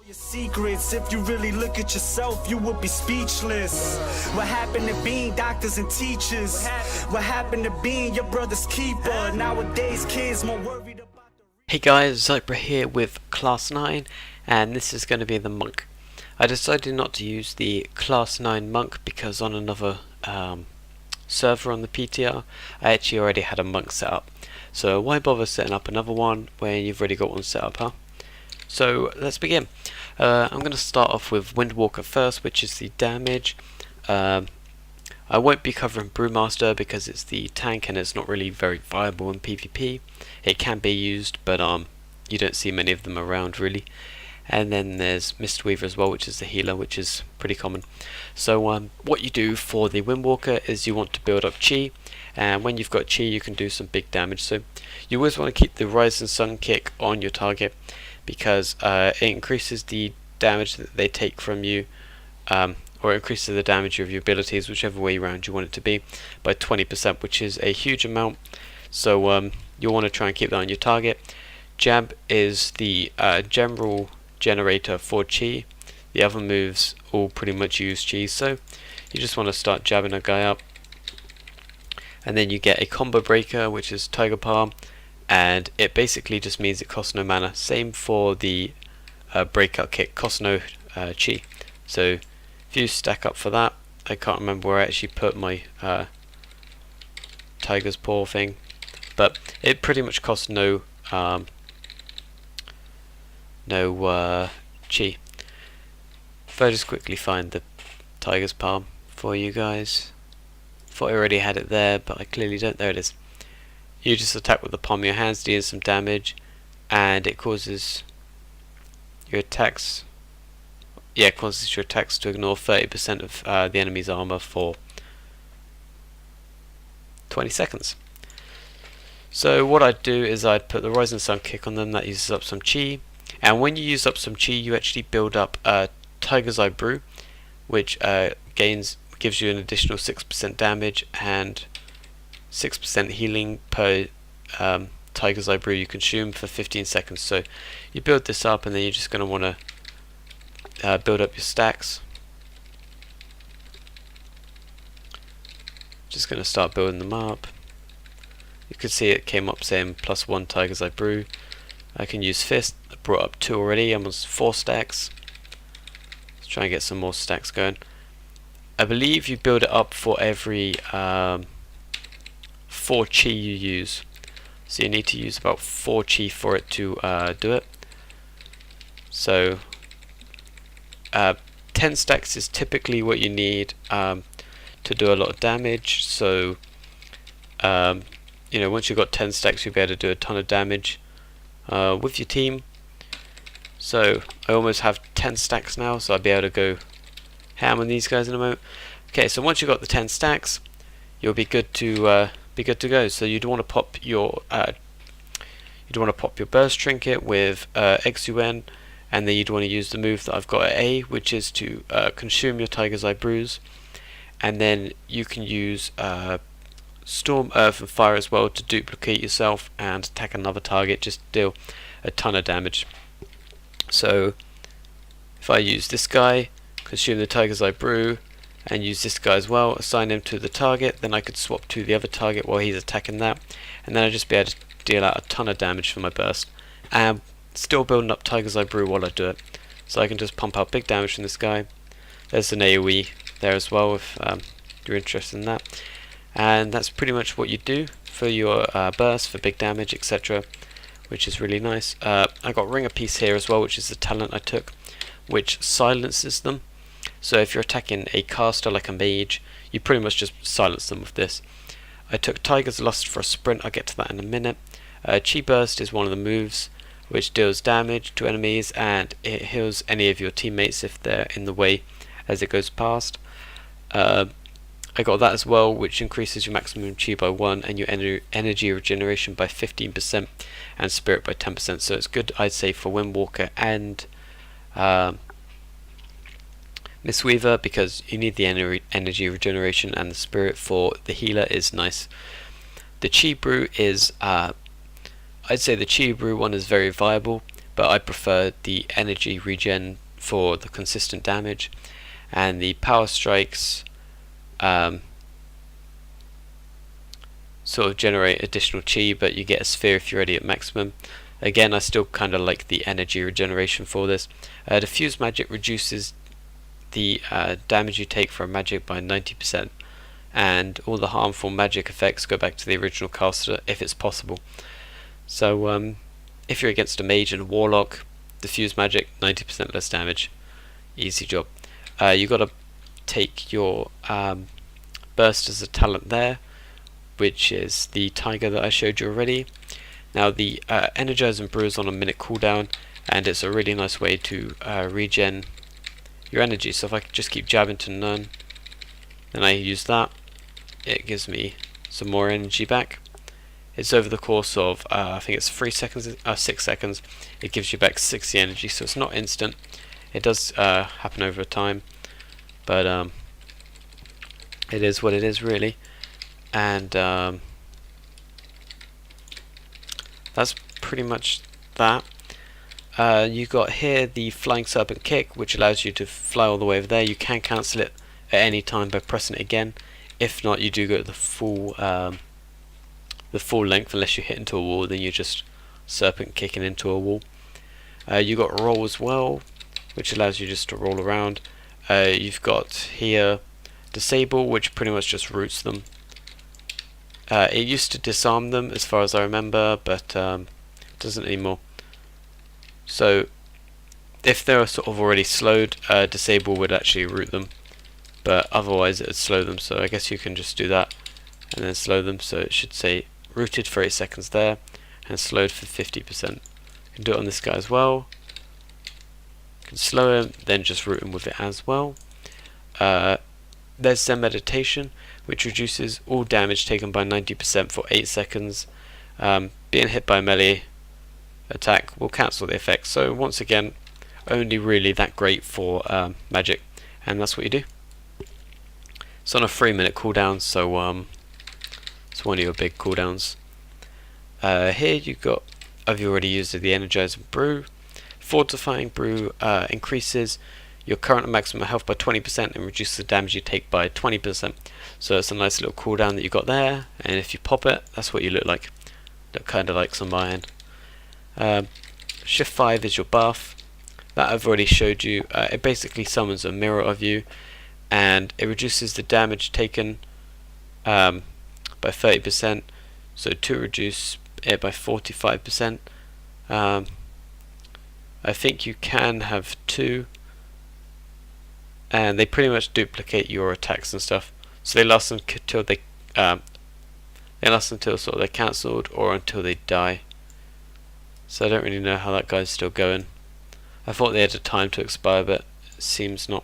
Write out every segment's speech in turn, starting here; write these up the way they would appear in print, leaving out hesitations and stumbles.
Your secrets, if you really look at yourself, you would be speechless. What happened to being doctors and teachers? What happened to being your brother's keeper? Nowadays kids more worried about the... Hey guys, Zypra here with Class 9, and this is going to be the monk. I decided not to use the Class 9 monk because on another server on the PTR I actually already had a monk set up. So why bother setting up another one when you've already got one set up, huh? So let's begin. I'm going to start off with Windwalker first, which is the damage. I won't be covering Brewmaster because it's the tank and it's not really very viable in PvP. It can be used, but you don't see many of them around really. And then there's Mistweaver as well, which is the healer, which is pretty common. So what you do for the Windwalker is you want to build up chi, and when you've got chi you can do some big damage. So you always want to keep the Rising Sun kick on your target because it increases the damage that they take from you, or increases the damage of your abilities, whichever way around you want it to be, by 20%, which is a huge amount. So you'll want to try and keep that on your target. Jab is the general generator for chi. The other moves all pretty much use chi, so you just want to start jabbing a guy up. And then you get a combo breaker, which is Tiger Palm, and it basically just means it costs no mana. Same for the breakout kick, costs no chi. So if you stack up for that, I can't remember where I actually put my Tiger's Paw thing, but it pretty much costs no chi. If I just quickly find the Tiger's Palm for you guys. Thought I already had it there, but I clearly don't. There it is. You just attack with the palm of your hands, dealing some damage, and it causes your attacks. Yeah, it causes your attacks to ignore 30% of the enemy's armor for 20 seconds. So what I'd do is I'd put the Rising Sun kick on them. That uses up some chi, and when you use up some chi, you actually build up Tiger's Eye Brew, which gives you an additional 6% damage and 6% healing per Tiger's Eye Brew you consume for 15 seconds. So you build this up, and then you're just going to want to build up your stacks. Just going to start building them up. You can see it came up saying +1 Tiger's Eye Brew. I can use Fist. I brought up 2 already. I'm on 4 stacks. Let's try and get some more stacks going. I believe you build it up for every 4 chi you use. So you need to use about 4 chi for it to do it. So 10 stacks is typically what you need to do a lot of damage. So you know, once you've got 10 stacks, you'll be able to do a ton of damage with your team. So I almost have 10 stacks now, so I'll be able to go ham on these guys in a moment. Okay, so once you've got the 10 stacks, you'll be good to go. So you'd want to pop your burst trinket with XUN, and then you'd want to use the move that I've got at A, which is to consume your Tiger's Eye Brews, and then you can use Storm, Earth, and Fire as well to duplicate yourself and attack another target, just deal a ton of damage. So if I use this guy, consume the Tiger's Eye Brew, and use this guy as well, assign him to the target, then I could swap to the other target while he's attacking that, and then I'd just be able to deal out a ton of damage for my burst, and still building up Tiger's Eye Brew while I do it. So I can just pump out big damage from this guy. There's an AoE there as well if you're interested in that. And that's pretty much what you do for your burst, for big damage, etc., which is really nice. I got Ring of Peace here as well, which is the talent I took, which silences them. So if you're attacking a caster like a mage, you pretty much just silence them with this. I took Tiger's Lust for a sprint. I'll get to that in a minute. Chi Burst is one of the moves which deals damage to enemies, and it heals any of your teammates if they're in the way as it goes past. I got that as well, which increases your maximum chi by 1 and your energy regeneration by 15% and spirit by 10%. So it's good, I'd say, for Windwalker and Mistweaver, because you need the energy regeneration, and the spirit for the healer is nice. The Chi Brew is, I'd say the Chi Brew one is very viable, but I prefer the energy regen for the consistent damage, and the power strikes sort of generate additional chi, but you get a sphere if you're already at maximum. Again, I still kind of like the energy regeneration for this. Diffuse magic reduces the damage you take from magic by 90%, and all the harmful magic effects go back to the original caster if it's possible. So if you're against a mage and a warlock, diffuse magic, 90% less damage, easy job. You got to take your burst as a talent there, which is the tiger that I showed you already. Now the energize and brew is on a minute cooldown, and it's a really nice way to regen your energy. So if I just keep jabbing to none, then I use that, it gives me some more energy back. It's over the course of I think it's 6 seconds, it gives you back 60 energy, so it's not instant. It does happen over time, but it is what it is really. And that's pretty much that. You got here the flying serpent kick, which allows you to fly all the way over there. You can cancel it at any time by pressing it again. If not, you do go to the full length. Unless you hit into a wall, then you're just serpent kicking into a wall. You got roll as well, which allows you just to roll around. You've got here disable, which pretty much just roots them. It used to disarm them as far as I remember, but it doesn't anymore. So if they're sort of already slowed, disable would actually root them, but otherwise it would slow them. So I guess you can just do that and then slow them. So it should say rooted for 8 seconds there and slowed for 50%. You can do it on this guy as well. You can slow him, then just root him with it as well. There's Zen meditation, which reduces all damage taken by 90% for 8 seconds. Being hit by a melee attack will cancel the effect. So once again, only really that great for magic, and that's what you do. It's on a 3-minute cooldown, so it's one of your big cooldowns. Here you got, I've already used the energize and brew. Fortifying brew increases your current maximum health by 20% and reduces the damage you take by 20%. So it's a nice little cooldown that you got there, and if you pop it, that's what you look like. Look kind of like some iron. Shift 5 is your buff. That I've already showed you. It basically summons a mirror of you, and it reduces the damage taken by 30%. So to reduce it by 45%, I think you can have 2. And they pretty much duplicate your attacks and stuff, so they last until they last until sort of they're cancelled or until they die. So I don't really know how that guy's still going. I thought they had a time to expire, but it seems not.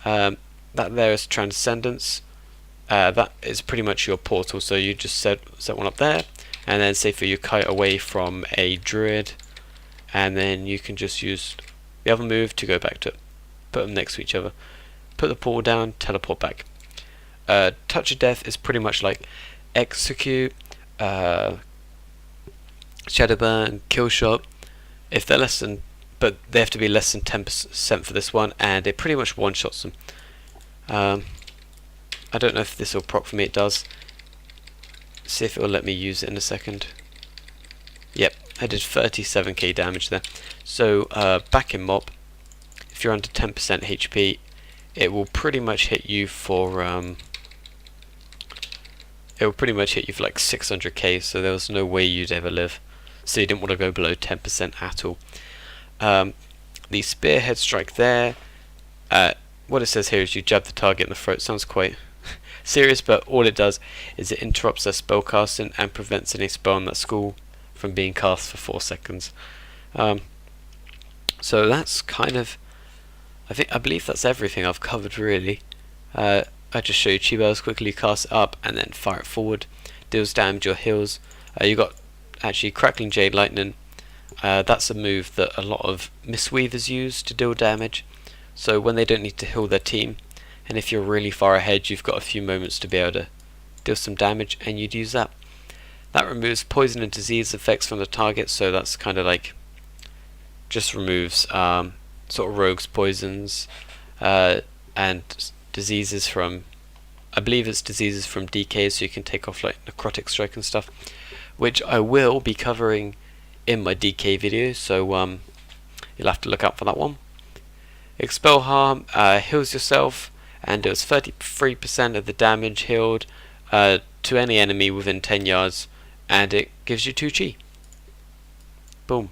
That there is Transcendence. That is pretty much your portal, so you just set one up there, and then say for you kite away from a druid, and then you can just use the other move to go back to it. Put them next to each other. Put the portal down, teleport back. Touch of Death is pretty much like Execute, Shadowburn, Killshot. If they're less than, but they have to be less than 10% for this one, and it pretty much one-shots them. I don't know if this will proc for me. It does. See if it will let me use it in a second. Yep, I did 37k damage there. So back in mob, if you're under 10% HP, it will pretty much hit you for like 600k. So there was no way you'd ever live. So you didn't want to go below 10% at all. The spearhead strike there. What it says here is you jab the target in the throat. Sounds quite serious, but all it does is it interrupts their spell casting and prevents any spell in that school from being cast for 4 seconds. So that's kind of, I believe that's everything I've covered really. I just show you chi bells, quickly cast it up and then fire it forward. Deals damage or heals. You got actually Crackling Jade Lightning. That's a move that a lot of Mistweavers use to deal damage. So when they don't need to heal their team, and if you're really far ahead, you've got a few moments to be able to deal some damage, and you'd use that. That removes poison and disease effects from the target, so that's kind of like just removes sort of rogues, poisons, and diseases from, I believe it's diseases from DK, so you can take off like necrotic strike and stuff, which I will be covering in my DK video, so you'll have to look out for that one. Expel Harm heals yourself and does 33% of the damage healed to any enemy within 10 yards, and it gives you 2 chi. Boom.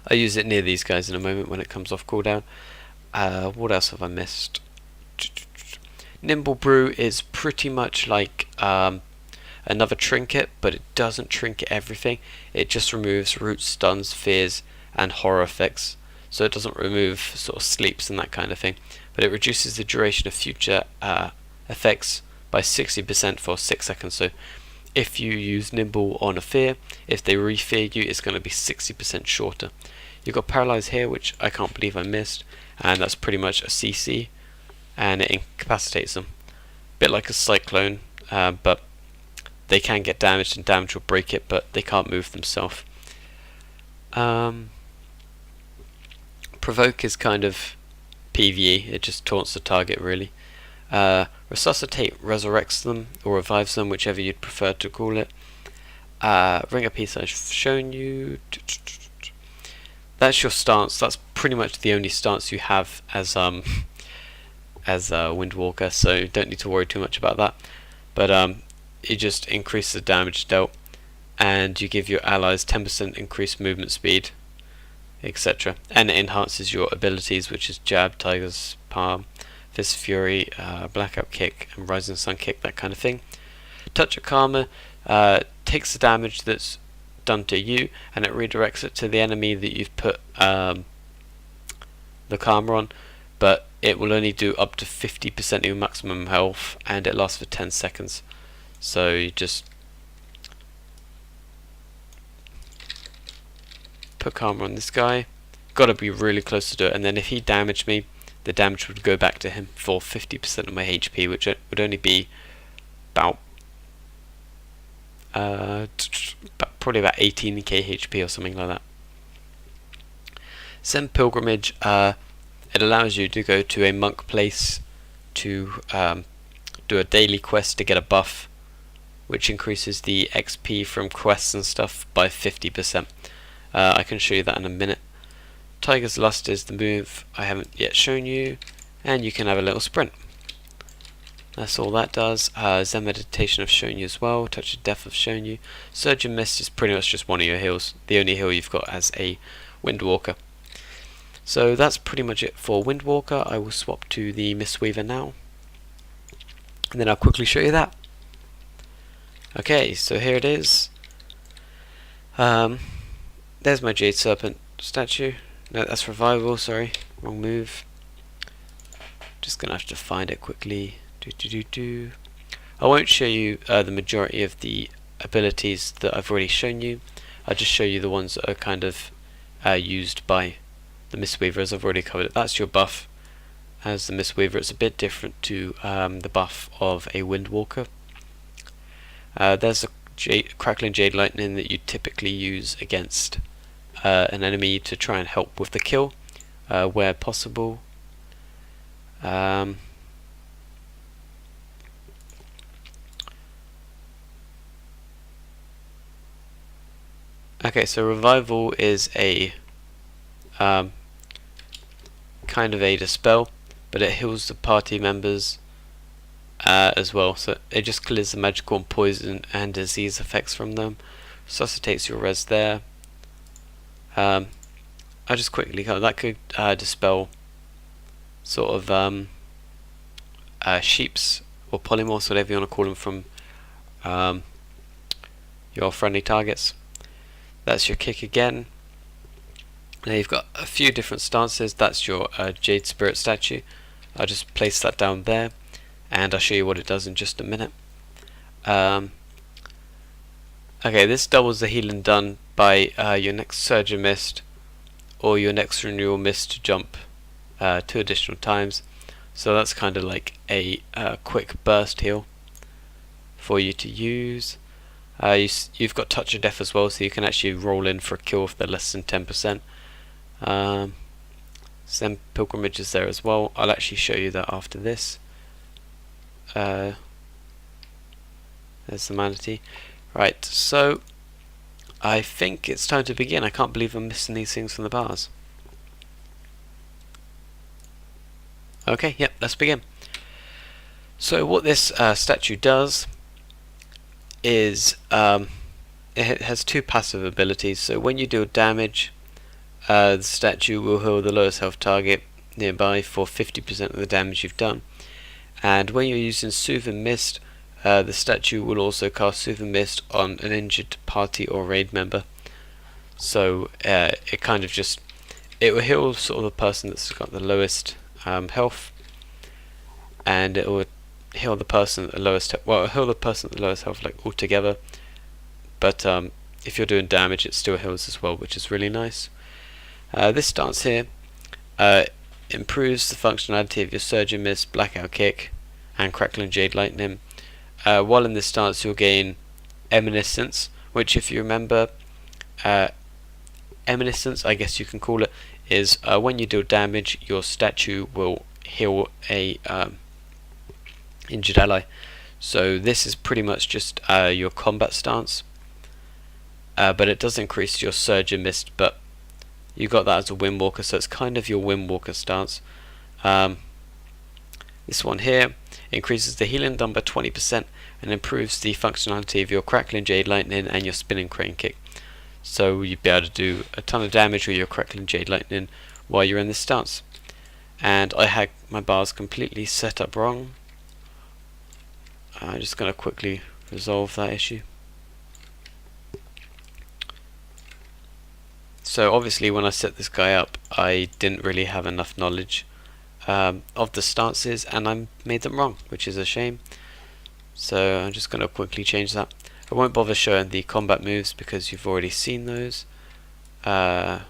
I'll use it near these guys in a moment when it comes off cooldown. What else have I missed? Nimble Brew is pretty much like another trinket, but it doesn't trinket everything. It just removes roots, stuns, fears, and horror effects. So it doesn't remove sort of sleeps and that kind of thing, but it reduces the duration of future effects by 60% for 6 seconds. So if you use Nimble on a fear, if they re-fear you, it's going to be 60% shorter. You've got Paralyze here, which I can't believe I missed, and that's pretty much a CC, and it incapacitates them. Bit like a Cyclone, but they can get damaged, and damage will break it, but they can't move themselves. Provoke is kind of PvE, it just taunts the target really. Resuscitate resurrects them, or revives them, whichever you'd prefer to call it. Ring of Peace I've shown you. That's your stance, that's pretty much the only stance you have as Windwalker, so don't need to worry too much about that. But it just increases the damage dealt, and you give your allies 10% increased movement speed, etc. And it enhances your abilities, which is Jab, Tiger's Palm, Fist of Fury, Blackout Kick, and Rising Sun Kick, that kind of thing. Touch of Karma takes the damage that's done to you, and it redirects it to the enemy that you've put the Karma on, but it will only do up to 50% of your maximum health, and it lasts for 10 seconds. So you just put Karma on this guy. Gotta be really close to do it, and then if he damaged me, the damage would go back to him for 50% of my HP, which would only be about probably about 18k HP or something like that. Send Pilgrimage, it allows you to go to a monk place to do a daily quest to get a buff, which increases the XP from quests and stuff by 50%. I can show you that in a minute. Tiger's Lust is the move I haven't yet shown you, and you can have a little sprint. That's all that does. Zen Meditation I've shown you as well. Touch of Death I've shown you. Surge and Mist is pretty much just one of your heals, the only heal you've got as a Windwalker. So that's pretty much it for Windwalker. I will swap to the Mistweaver now, and then I'll quickly show you that. Okay, so here it is. There's my Jade Serpent statue. No, that's Revival, sorry, wrong move. Just gonna have to find it quickly. I won't show you the majority of the abilities that I've already shown you. I'll just show you the ones that are kind of used by the Mistweaver, as I've already covered it. That's your buff as the Mistweaver. It's a bit different to the buff of a Windwalker. There's a Crackling Jade Lightning that you typically use against an enemy to try and help with the kill where possible. Okay, so Revival is a kind of a dispel, but it heals the party members as well, so it just clears the magical and poison and disease effects from them. Resuscitates your res there. I just quickly cover that. Could dispel sort of sheeps or polymorphs, whatever you want to call them, from your friendly targets. That's your kick again. Now you've got a few different stances. That's your Jade Spirit statue. I'll just place that down there, and I'll show you what it does in just a minute. Okay, this doubles the healing done by your next Surge of Mist or your next Renewal Mist to jump 2 additional times. So that's kind of like a quick burst heal for you to use. You've got touch of death as well, so you can actually roll in for a kill if they're less than 10%. Some pilgrimages there as well. I'll actually show you that after this. There's the manatee. Right, so I think it's time to begin. I can't believe I'm missing these things from the bars. Okay, yep, let's begin. So what this statue does is it has two passive abilities. So when you deal damage, the statue will heal the lowest health target nearby for 50% of the damage you've done. And when you're using Soothe and Mist, the statue will also cast Soothe and Mist on an injured party or raid member. So it kind of just, it will heal sort of the person that's got the lowest health, and it will heal the person at the lowest heal the person at the lowest health like altogether, but if you're doing damage it still heals as well, which is really nice. This stance here improves the functionality of your Surge and Mist, Blackout Kick and Crackle and Jade Lightning. While in this stance you'll gain Eminiscence, which if you remember, Eminiscence, I guess you can call it, is when you deal damage your statue will heal a injured ally. So this is pretty much just your combat stance, but it does increase your Surge and Mist, but you got that as a Windwalker, so it's kind of your Windwalker stance. This one here increases the healing done by 20% and improves the functionality of your Crackling Jade Lightning and your Spinning Crane Kick. So you'd be able to do a ton of damage with your Crackling Jade Lightning while you're in this stance. And I had my bars completely set up wrong. I'm just going to quickly resolve that issue. So obviously when I set this guy up I didn't really have enough knowledge of the stances, and I made them wrong, which is a shame. So I'm just going to quickly change that. I won't bother showing the combat moves because you've already seen those. Pop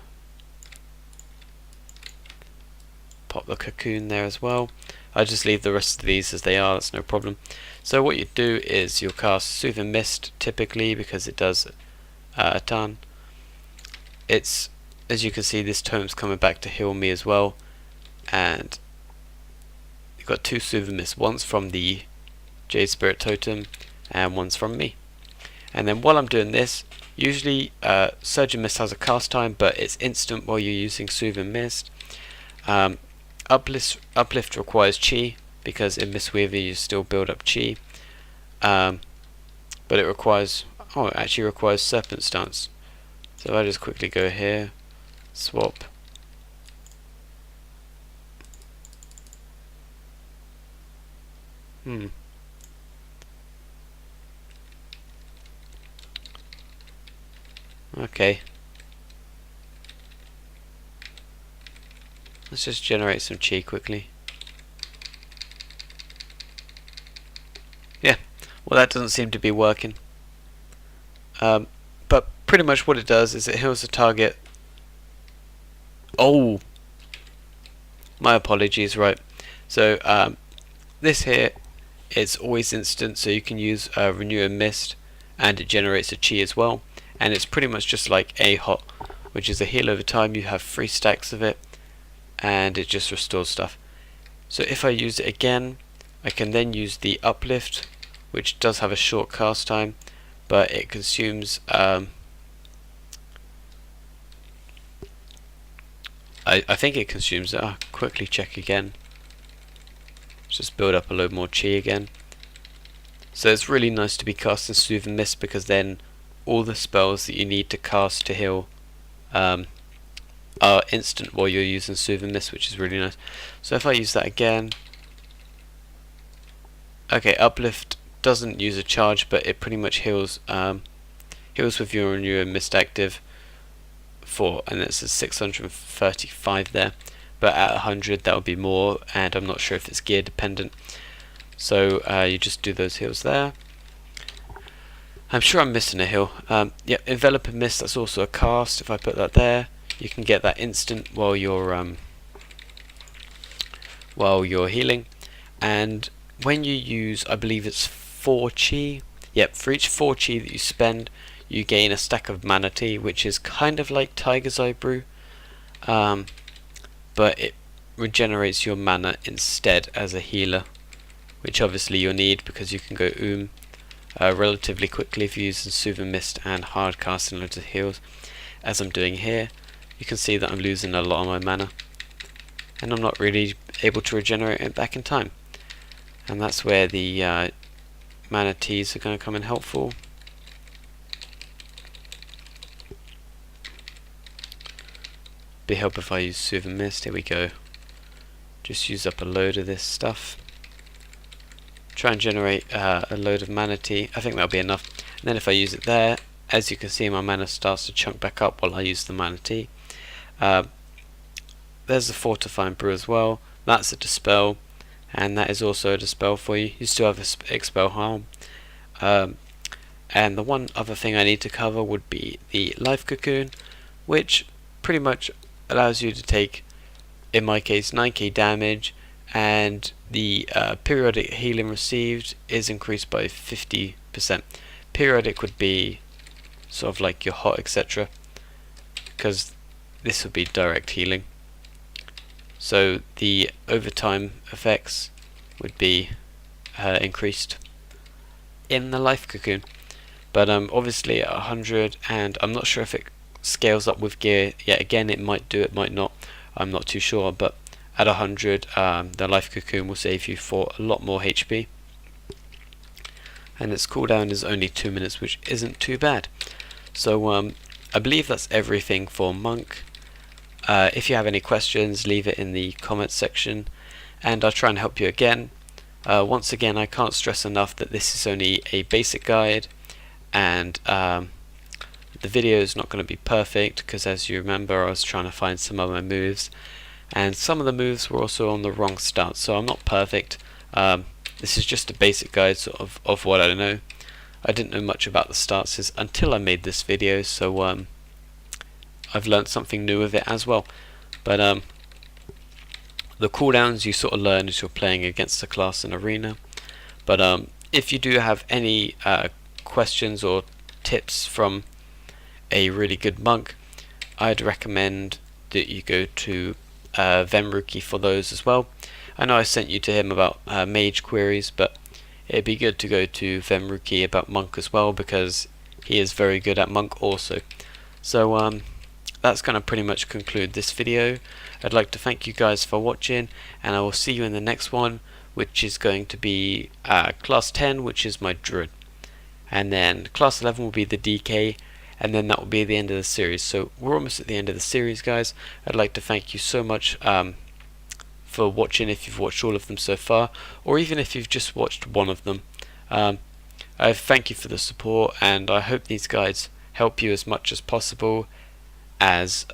the cocoon there as well. I'll just leave the rest of these as they are, that's no problem. So what you do is you'll cast Soothe and Mist typically because it does a ton. It's, as you can see, this tome's coming back to heal me as well, and you've got two Soothe and Mist, one's from the Jade Spirit Totem and one's from me. And then while I'm doing this, usually Surge and Mist has a cast time, but it's instant while you're using Soothe and Mist. Uplift requires Chi, because in Mistweaver you still build up Chi, but it requires, it actually requires Serpent Stance. So if I just quickly go here, swap, okay, let's just generate some Chi quickly. Yeah, well that doesn't seem to be working. But pretty much what it does is it heals the target. Oh, my apologies, right. So this here, it's always instant, so you can use Renew and Mist and it generates a Chi as well, and it's pretty much just like a hot, which is a heal over time. You have 3 stacks of it and it just restores stuff. So if I use it again, I can then use the Uplift, which does have a short cast time, but it consumes I think it consumes it. I'll quickly check again. Just build up a load more Chi again. So it's really nice to be casting Soothe and Mist, because then all the spells that you need to cast to heal are instant while you're using Soothe and Mist, which is really nice. So if I use that again, okay, Uplift doesn't use a charge, but it pretty much heals with your Renew and Mist active for, and it's a 635 there, but at 100 that would be more, and I'm not sure if it's gear dependent. So you just do those heals there. I'm sure I'm missing a heal. Yeah, Envelop and Mist, that's also a cast. If I put that there, you can get that instant while you're healing. And when you use, I believe it's 4 Chi, Yep, for each 4 chi that you spend, you gain a stack of mana tea, which is kind of like Tiger's Eye Brew, but it regenerates your mana instead as a healer, which obviously you'll need because you can go relatively quickly if you're using Soothing Mist and hard casting loads of heals, as I'm doing here. You can see that I'm losing a lot of my mana, and I'm not really able to regenerate it back in time, and that's where the mana teas are going to come in helpful. Be help if I use Soothing Mist. Here we go. Just use up a load of this stuff. Try and generate a load of mana tea. I think that'll be enough. And then if I use it there, as you can see, my mana starts to chunk back up while I use the mana tea. There's the Fortifying Brew as well. That's a Dispel, and that is also a Dispel for you. You still have a Expel Harm. And the one other thing I need to cover would be the Life Cocoon, which pretty much allows you to take, in my case, 9k damage, and the periodic healing received is increased by 50%. Periodic would be sort of like your hot, etc., because this would be direct healing. So the overtime effects would be increased in the Life Cocoon. But obviously at 100, and I'm not sure if it scales up with gear yet again, it might do, it might not, I'm not too sure, but at 100 the Life Cocoon will save you for a lot more HP, and its cooldown is only 2 minutes, which isn't too bad. So I believe that's everything for Monk. If you have any questions, leave it in the comments section, and I'll try and help you again. Once again, I can't stress enough that this is only a basic guide, and the video is not going to be perfect, because as you remember, I was trying to find some of my moves, and some of the moves were also on the wrong start, so I'm not perfect. This is just a basic guide sort of what I know. I didn't know much about the stances until I made this video, so I've learned something new with it as well. But the cooldowns you sort of learn as you're playing against the class in arena. But if you do have any questions or tips from a really good monk, I'd recommend that you go to Vemruki for those as well. I know I sent you to him about mage queries, but it'd be good to go to Vemruki about monk as well, because he is very good at monk also. So that's going to pretty much conclude this video. I'd like to thank you guys for watching, and I will see you in the next one, which is going to be class 10, which is my Druid, and then class 11 will be the DK, and then that will be the end of the series. So we're almost at the end of the series, guys. I'd like to thank you so much for watching, if you've watched all of them so far, or even if you've just watched one of them. I thank you for the support, and I hope these guides help you as much as possible, as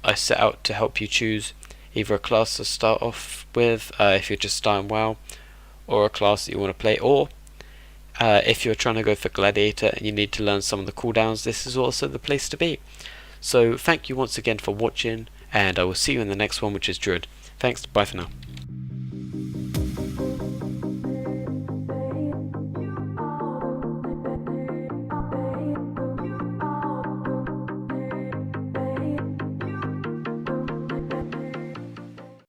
I set out to help you choose either a class to start off with if you're just starting WoW, or a class that you want to play, or if you're trying to go for Gladiator and you need to learn some of the cooldowns, this is also the place to be. So thank you once again for watching, and I will see you in the next one, which is Druid. Thanks, bye for now.